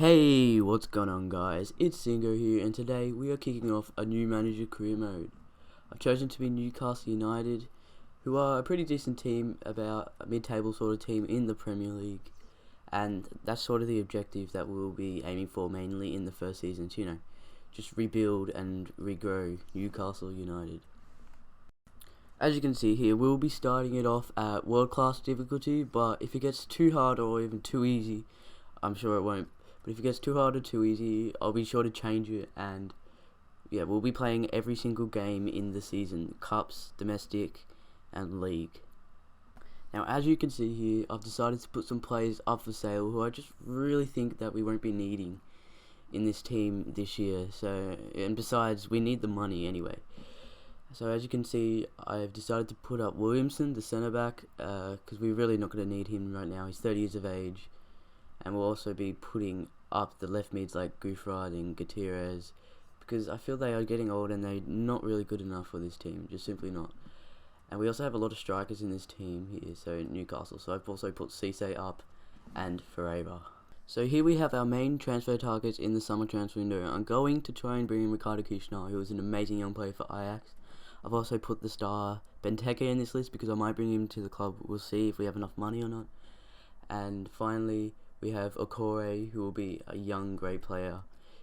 Hey, what's going on guys, it's Singo here, and today we are kicking off a new manager career mode. I've chosen to be Newcastle United, who are a pretty decent team, about a mid-table sort of team in the Premier League, and that's sort of the objective that we'll be aiming for mainly in the first season to, just rebuild and regrow Newcastle United. As you can see here, we'll be starting it off at world-class difficulty, but if it gets too hard or even too easy, I'm sure it won't. But if it gets too hard or too easy, I'll be sure to change it, and yeah, we'll be playing every single game in the season, cups, domestic, and league. Now, as you can see here, I've decided to put some players up for sale who I just really think that we won't be needing in this team this year. So, and besides, we need the money anyway. So as you can see, I've decided to put up Williamson, the centre back, because we're really not going to need him right now. He's 30 years of age. And we'll also be putting up the left mids like Gouffrard and Gutierrez, because I feel they are getting old and they're not really good enough for this team, just simply not. And we also have a lot of strikers in this team here, so Newcastle. So I've also put Cisse up and Ferreira. So here we have our main transfer targets in the summer transfer window. I'm going to try and bring in Ricardo Kirchner, who is an amazing young player for Ajax. I've also put the star Benteke in this list because I might bring him to the club. We'll see if we have enough money or not. And finally, we have Okore, who will be a young, great player.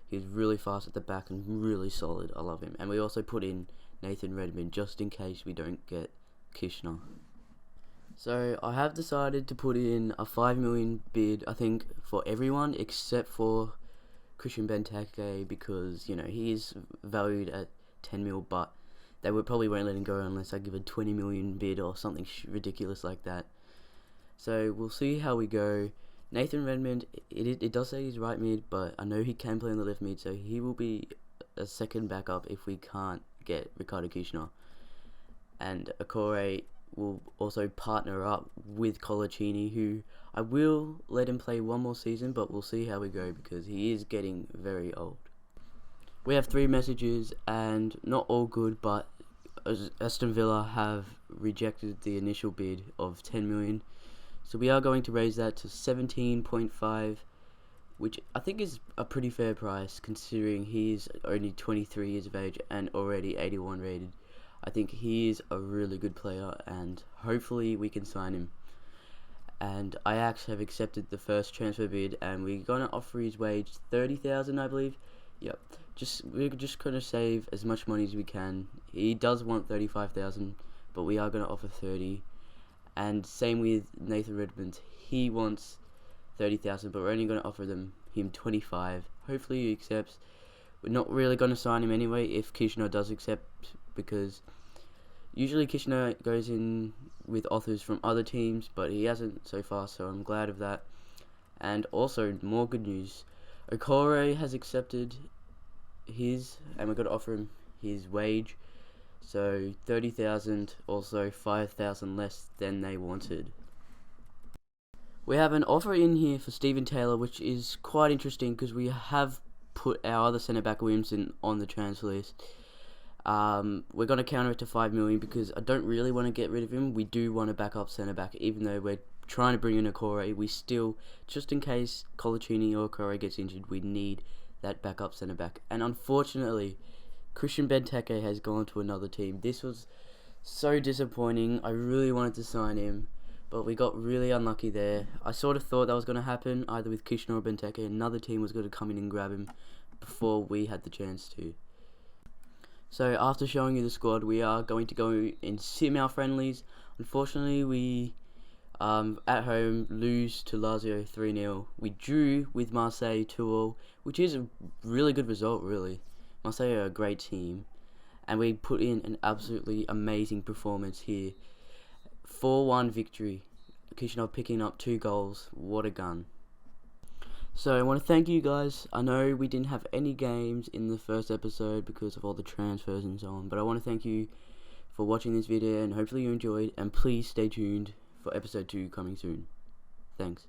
He's really fast at the back and really solid. I love him. And we also put in Nathan Redmond just in case we don't get Kirchner. So I have decided to put in a 5 million bid, I think, for everyone except for Christian Benteke, because he is valued at 10 mil, but they probably won't let him go unless I give a 20 million bid or something ridiculous like that. So we'll see how we go. Nathan Redmond, it does say he's right mid, but I know he can play on the left mid, so he will be a second backup if we can't get Ricardo Kirchner. And Okore will also partner up with Colaccini, who I will let him play one more season, but we'll see how we go because he is getting very old. We have 3 messages, and not all good, but Aston Villa have rejected the initial bid of 10 million. So we are going to raise that to 17.5, which I think is a pretty fair price considering he's only 23 years of age and already 81 rated. I think he is a really good player and hopefully we can sign him. And Ajax have accepted the first transfer bid and we're going to offer his wage 30,000, I believe. Yep. We're just going to save as much money as we can. He does want 35,000, but we are going to offer 30. And same with Nathan Redmond, he wants 30,000, but we're only going to offer him 25. Hopefully he accepts. We're not really going to sign him anyway if Kirchner does accept, because usually Kirchner goes in with offers from other teams, but he hasn't so far, so I'm glad of that. And also, more good news, Okore has accepted his, and we're going to offer him his wage. So 30,000, also 5,000 less than they wanted. We have an offer in here for Steven Taylor, which is quite interesting because we have put our other centre back Williamson on the transfer list. We're going to counter it to 5 million because I don't really want to get rid of him. We do want a backup centre back, even though we're trying to bring in Okore. We still, just in case Colaccini or Okore gets injured, we need that backup centre back. And unfortunately, Christian Benteke has gone to another team. This was so disappointing. I really wanted to sign him, but we got really unlucky there. I sort of thought that was going to happen, either with Kirchner or Benteke. Another team was going to come in and grab him before we had the chance to. So after showing you the squad, we are going to go in sim our friendlies. Unfortunately, we at home lose to Lazio 3-0. We drew with Marseille 2-2, which is a really good result, really. Marseille are a great team, and we put in an absolutely amazing performance here. 4-1 victory. Kirchner picking up 2 goals. What a gun. So I want to thank you guys. I know we didn't have any games in the first episode because of all the transfers and so on, but I want to thank you for watching this video and hopefully you enjoyed, and please stay tuned for episode 2 coming soon. Thanks.